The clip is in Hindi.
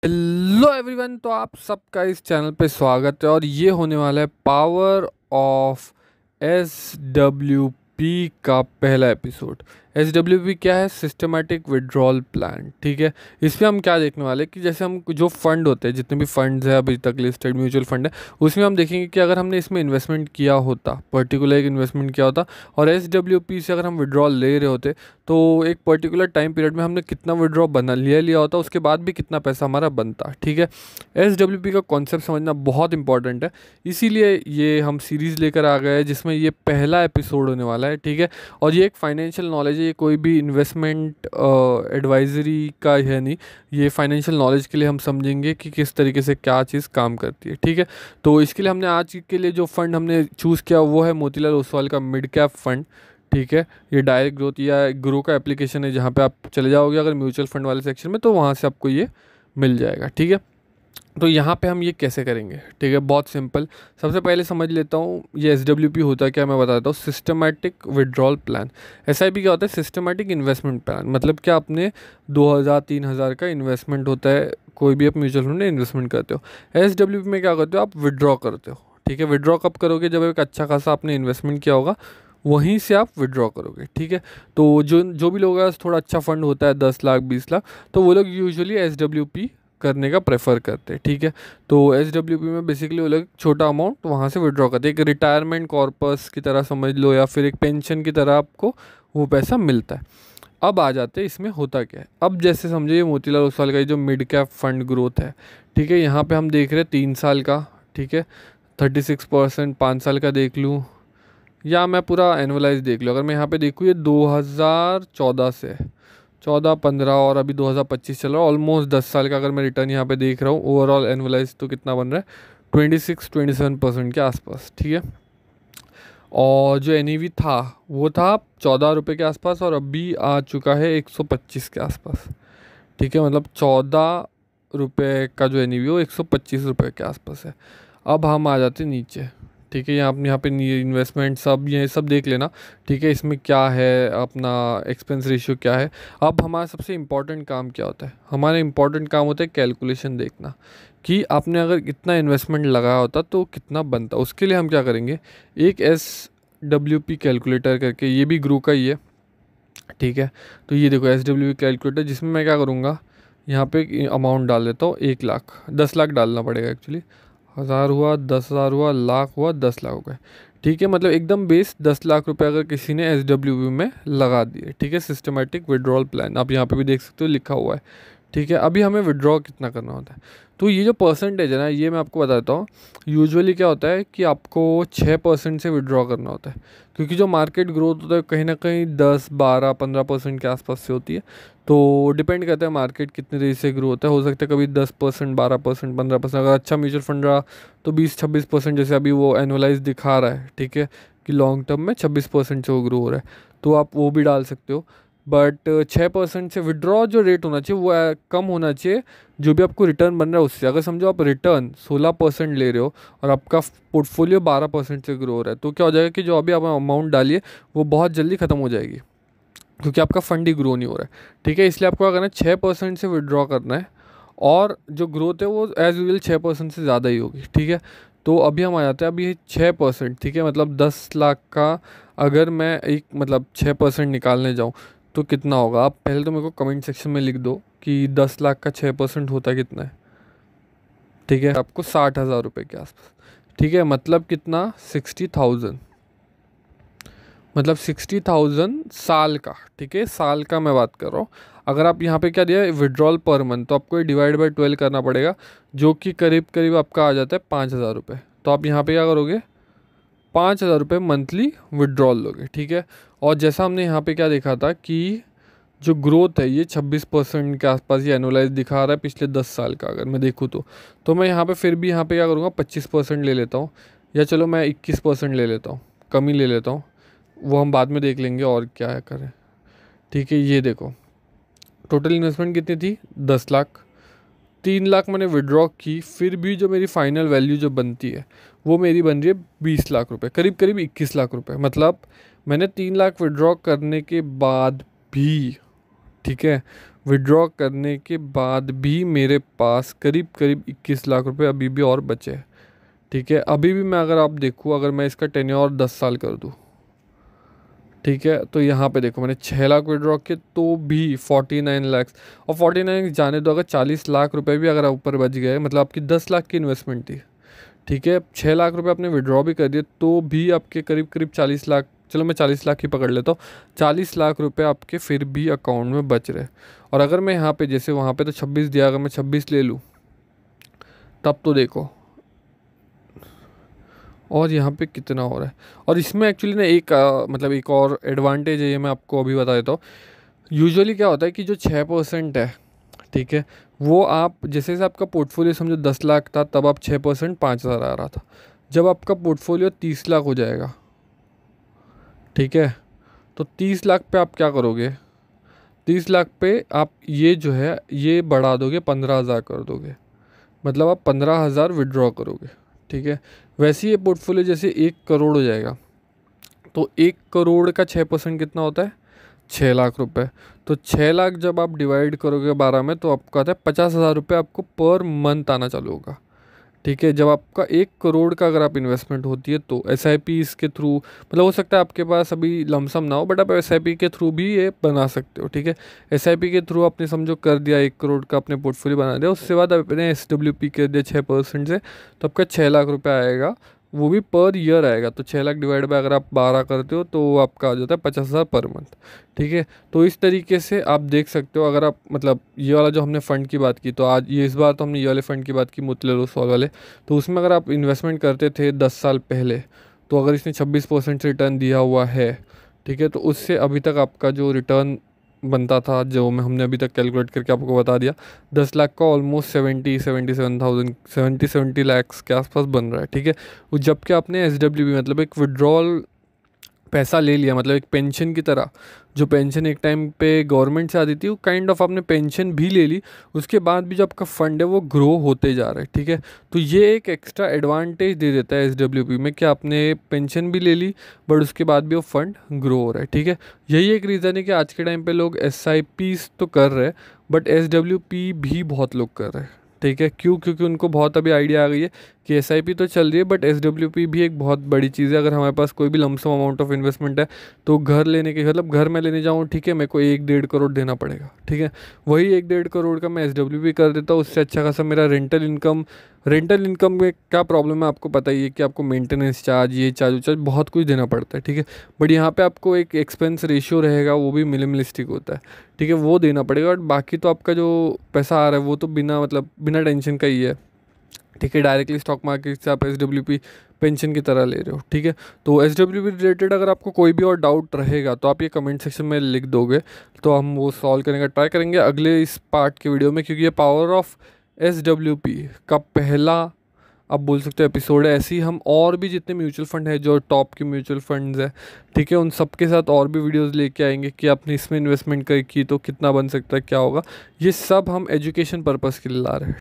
हेलो एवरीवन, तो आप सबका इस चैनल पे स्वागत है और ये होने वाला है पावर ऑफ एस का पहला एपिसोड। एस क्या है? Systematic withdrawal plan. ठीक है, इसमें हम क्या देखने वाले हैं कि जैसे हम जो फंड होते हैं, जितने भी फंड्स हैं अभी तक लिस्टेड म्यूचुअल फंड है, उसमें हम देखेंगे कि अगर हमने इसमें इन्वेस्टमेंट किया होता, पर्टिकुलर एक इन्वेस्टमेंट किया होता और एस से अगर हम विड्रॉल ले रहे होते तो एक पर्टिकुलर टाइम पीरियड में हमने कितना विड्रॉ बना लिया होता, उसके बाद भी कितना पैसा हमारा बनता। ठीक है, एस का कॉन्सेप्ट समझना बहुत इंपॉर्टेंट है, इसीलिए ये हम सीरीज़ लेकर आ गए हैं जिसमें ये पहला एपिसोड होने वाला है। ठीक है, और ये एक फाइनेंशियल नॉलेज है, ये कोई भी इन्वेस्टमेंट एडवाइजरी का है नहीं, ये फाइनेंशियल नॉलेज के लिए हम समझेंगे कि किस तरीके से क्या चीज़ काम करती है। ठीक है, तो इसके लिए हमने आज के लिए जो फंड हमने चूज़ किया वो है मोतीलाल ओसवाल का मिड कैप फंड। ठीक है, ये डायरेक्ट ग्रोथ या ग्रो का एप्लीकेशन है, जहाँ पे आप चले जाओगे अगर म्यूचुअल फंड वाले सेक्शन में तो वहाँ से आपको ये मिल जाएगा। ठीक है, तो यहाँ पे हम ये कैसे करेंगे? ठीक है, बहुत सिंपल। सबसे पहले समझ लेता हूँ ये एस होता है क्या, मैं बताता हूँ। Systematic withdrawal plan. एस क्या होता है? Systematic investment plan. मतलब क्या, अपने 2000-3000 का इन्वेस्टमेंट होता है, कोई भी आप म्यूचुअल फंड में इन्वेस्टमेंट करते हो। एस में क्या करते हो? आप विड्रॉ करते हो। ठीक है, विड्रॉ कब करोगे? जब एक अच्छा खासा आपने इन्वेस्टमेंट किया होगा, वहीं से आप विड्रॉ करोगे। ठीक है, तो जो जो भी लोगों का थोड़ा अच्छा फंड होता है, 10 लाख 20 लाख, तो वो लोग यूजुअली एस करने का प्रेफर करते हैं। ठीक है, तो एस में बेसिकली वो लोग छोटा अमाउंट वहाँ से विड्रॉ करते हैं, एक रिटायरमेंट कॉर्पस की तरह समझ लो या फिर एक पेंशन की तरह आपको वो पैसा मिलता है। अब आ जाते हैं इसमें होता क्या है। अब जैसे समझो ये मोतीलाल ओसवाल का ये जो मिड कैप फंड ग्रोथ है, ठीक है, यहाँ पे हम देख रहे हैं 3 साल का। ठीक है, 36%। 5 साल का देख लूँ या मैं पूरा एनुअलाइज देख लूँ, अगर मैं यहाँ पे देखूँ ये 2014 से 14-15 और अभी 2025 चल रहा है, ऑलमोस्ट 10 साल का अगर मैं रिटर्न यहाँ पे देख रहा हूँ ओवरऑल एनुअलाइज, तो कितना बन रहा है? 26-27% के आसपास। ठीक है, और जो एन था वो था 14 रुपये के आसपास और अभी आ चुका है 125 के आसपास। ठीक है, मतलब 14 रुपये का जो एन वो 125 रुपये के आसपास है। अब हम आ जाते हैं नीचे। ठीक है, यहाँ पे इन्वेस्टमेंट सब ये सब देख लेना। ठीक है, इसमें क्या है, अपना एक्सपेंस रेशियो क्या है। अब हमारा सबसे इम्पॉर्टेंट काम क्या होता है? हमारा इम्पॉर्टेंट काम होता है कैलकुलेशन देखना कि आपने अगर इतना इन्वेस्टमेंट लगाया होता तो कितना बनता। उसके लिए हम क्या करेंगे, एक कैलकुलेटर करके, ये भी ग्रू का ही है। ठीक है, तो ये देखो कैलकुलेटर, जिसमें मैं क्या करूँगा, यहाँ पे एक अमाउंट डाल देता हूँ, 1 लाख। 10 लाख डालना पड़ेगा एक्चुअली। 1000 हुआ, 10,000 हुआ, लाख हुआ, 10 लाख हो गए। ठीक है, मतलब एकदम बेस 10 लाख रुपए अगर किसी ने एस में लगा दिए। ठीक है, सिस्टमेटिक विड्रॉल प्लान आप यहाँ पे भी देख सकते हो, लिखा हुआ है। ठीक है, अभी हमें विड्रॉ कितना करना होता है, तो ये जो परसेंटेज है ना, ये मैं आपको बताता हूँ। यूजुअली क्या होता है कि आपको 6% से विड्रॉ करना होता है, क्योंकि जो मार्केट ग्रोथ होता है कहीं ना कहीं 10-12-15% के आसपास से होती है। तो डिपेंड करता है मार्केट कितनी तेज़ी से ग्रो होता है। हो सकता है कभी 10%, 12%, 15%, अगर अच्छा म्यूचुअल फंड रहा तो 20-26%, जैसे अभी वो एनुअलाइज दिखा रहा है। ठीक है, कि लॉन्ग टर्म में 26% से वो ग्रो हो रहा है, तो आप वो भी डाल सकते हो। बट 6% से विड्रॉ जो रेट होना चाहिए वो कम होना चाहिए जो भी आपको रिटर्न बन रहा है उससे। अगर समझो आप रिटर्न 16% ले रहे हो और आपका पोर्टफोलियो 12% से ग्रो हो रहा है, तो क्या हो जाएगा कि जो अभी आप अमाउंट डालिए वो बहुत जल्दी ख़त्म हो जाएगी, क्योंकि आपका फंड ही ग्रो नहीं हो रहा है। ठीक है, इसलिए आपको क्या करना है, 6% से विड्रॉ करना है और जो ग्रोथ है वो एज यूजल 6% से ज़्यादा ही होगी। ठीक है, तो अभी हम आ जाते हैं, अभी 6%। ठीक है, मतलब 10 लाख का अगर मैं एक मतलब 6% निकालने जाऊँ तो कितना होगा? आप पहले तो मेरे को कमेंट सेक्शन में लिख दो कि 10 लाख का 6% होता है कितना है। ठीक है, आपको 60,000 रुपये के आसपास। ठीक है, मतलब कितना? 60,000, मतलब 60,000 साल का। ठीक है, साल का मैं बात कर रहा हूँ। अगर आप यहाँ पे क्या दिया है, विड्रॉल पर मंथ, तो आपको डिवाइड बाई 12 करना पड़ेगा, जो कि करीब करीब आपका आ जाता है 5,000 रुपये। तो आप यहाँ पे क्या करोगे, 5,000 रुपये मंथली विड्रॉल लोगे। ठीक है, और जैसा हमने यहाँ पे क्या देखा था कि जो ग्रोथ है ये 26% के आसपास ये एनुअलाइज दिखा रहा है पिछले 10 साल का, अगर मैं देखूँ तो मैं यहाँ पे फिर भी यहाँ पे क्या करूँगा, 25% ले लेता हूँ, या चलो मैं 21% ले लेता हूँ, कम ही ले लेता हूँ, वो हम बाद में देख लेंगे और क्या है करें। ठीक है, ये देखो टोटल इन्वेस्टमेंट कितनी थी, 10 लाख। 3 लाख मैंने विड्रॉ की, फिर भी जो मेरी फाइनल वैल्यू जो बनती है वो मेरी बन रही है 20 लाख रुपए, करीब करीब 21 लाख रुपए। मतलब मैंने 3 लाख विड्रॉ करने के बाद भी, ठीक है, विड्रॉ करने के बाद भी मेरे पास करीब करीब 21 लाख रुपए अभी भी और बचे हैं। ठीक है, अभी भी मैं अगर आप देखूँ, अगर मैं इसका टेन्योर 10 साल कर दूँ, ठीक है, तो यहाँ पे देखो मैंने 6 लाख विड्रॉ किए तो भी 49 लैक्स, और 49 जाने दो, अगर 40 लाख रुपए भी अगर ऊपर बच गए, मतलब आपकी 10 लाख की इन्वेस्टमेंट थी, ठीक है, 6 लाख रुपए आपने विड्रॉ भी कर दिए तो भी आपके करीब करीब 40 लाख, चलो मैं 40 लाख ही पकड़ लेता हूँ, 40 लाख रुपए आपके फिर भी अकाउंट में बच रहे। और अगर मैं यहाँ पे जैसे वहाँ पे तो 26 दिया, अगर मैं 26 ले लूँ तब तो देखो, और यहाँ पे कितना हो रहा है। और इसमें एक्चुअली ना एक मतलब एक और एडवांटेज है, ये मैं आपको अभी बता देता हूँ। यूजुअली क्या होता है कि जो 6% है, ठीक है, वो आप जैसे जैसे आपका पोर्टफोलियो समझो 10 लाख था, तब आप 6% 5,000 आ रहा था। जब आपका पोर्टफोलियो 30 लाख हो जाएगा, ठीक है, तो 30 लाख पे आप क्या करोगे, 30 लाख पे आप ये जो है ये बढ़ा दोगे, 15,000 कर दोगे, मतलब आप 15,000 विड्रॉ करोगे। ठीक है, वैसे ही ये पोर्टफोलियो जैसे 1 करोड़ हो जाएगा, तो 1 करोड़ का 6% कितना होता है, 6 लाख रुपए। तो 6 लाख जब आप डिवाइड करोगे 12 में, तो आपका आता है 50,000 रुपये आपको पर मंथ आना चालू होगा। ठीक है, जब आपका 1 करोड़ का अगर आप इन्वेस्टमेंट होती है तो एस आई पी इसके थ्रू, मतलब हो सकता है आपके पास अभी लमसम ना हो, बट आप एस आई पी के थ्रू भी ये बना सकते हो। ठीक है, एस आई पी के थ्रू आपने समझो कर दिया, 1 करोड़ का अपने पोर्टफोलियो बना दिया, उसके बाद आपने एस डब्ल्यू पी कर दिया 6% से, तो आपका 6 लाख रुपये आएगा, वो भी पर ईयर आएगा। तो 6 लाख डिवाइड बाय अगर आप 12 करते हो तो वो आपका आ जाता है 50,000 पर मंथ। ठीक है, तो इस तरीके से आप देख सकते हो। अगर आप मतलब ये वाला जो हमने फ़ंड की बात की, तो आज ये इस बार तो हमने ये वाले फ़ंड की बात की, मुतले सॉल वाले, तो उसमें अगर आप इन्वेस्टमेंट करते थे 10 साल पहले, तो अगर इसने 26% रिटर्न दिया हुआ है, ठीक है, तो उससे अभी तक आपका जो रिटर्न बनता था, जो मैं हमने अभी तक कैलकुलेट करके आपको बता दिया, 10 लाख का ऑलमोस्ट 77,000 70 लैक्स के आसपास बन रहा है। ठीक है, जबकि आपने एस डब्ल्यू बी मतलब एक विड्रॉल पैसा ले लिया, मतलब एक पेंशन की तरह, जो पेंशन एक टाइम पे गवर्नमेंट से आती थी, वो काइंड ऑफ आपने पेंशन भी ले ली, उसके बाद भी जो आपका फ़ंड है वो ग्रो होते जा रहा है। ठीक है, तो ये एक एक्स्ट्रा एडवांटेज दे देता है एस डब्ल्यू पी में कि आपने पेंशन भी ले ली, बट उसके बाद भी वो फंड ग्रो हो रहा है। ठीक है, यही एक रीज़न है कि आज के टाइम पे लोग एस आई पीज तो कर रहे हैं, बट एस डब्ल्यू पी भी बहुत लोग कर रहे हैं। ठीक है, क्यों, क्योंकि उनको बहुत अभी आइडिया आ गई है कि एस आई पी तो चल रही है, बट एस डब्ल्यू पी भी एक बहुत बड़ी चीज़ है। अगर हमारे पास कोई भी लमसम अमाउंट ऑफ इन्वेस्टमेंट है, तो घर लेने के मतलब घर में लेने जाऊँ, ठीक है, मेरे को 1-1.5 करोड़ देना पड़ेगा। ठीक है, वही 1-1.5 करोड़ का मैं एस डब्ल्यू पी कर देता हूँ, उससे अच्छा खासा मेरा रेंटल इनकम में क्या प्रॉब्लम है आपको पता ही है कि आपको मेंटेनेंस चार्ज, ये चार्ज बहुत कुछ देना पड़ता है। ठीक है, बट यहाँ पे आपको एक एक्सपेंस रेशियो रहेगा, वो भी मिनिमलिस्टिक होता है। ठीक है, वो देना पड़ेगा, और बाकी तो आपका जो पैसा आ रहा है वो तो बिना मतलब बिना टेंशन का ही है। ठीक है, डायरेक्टली स्टॉक मार्केट से आप एस डब्ल्यू पी पेंशन की तरह ले रहे हो। ठीक है, तो एस डब्ल्यू पी रिलेटेड अगर आपको कोई भी और डाउट रहेगा तो आप ये कमेंट सेक्शन में लिख दोगे, तो हम वो सॉल्व करने का ट्राई करेंगे अगले इस पार्ट के वीडियो में, क्योंकि ये power of S W P का पहला आप बोल सकते हो एपिसोड है। ऐसे ही हम और भी जितने म्यूचुअल फंड है, जो टॉप के म्यूचुअल फंड्स है, ठीक है, उन सब के साथ और भी वीडियोस लेके आएंगे कि आपने इसमें इन्वेस्टमेंट की तो कितना बन सकता है, क्या होगा। ये सब हम एजुकेशन पर्पज़ के लिए ला रहे हैं।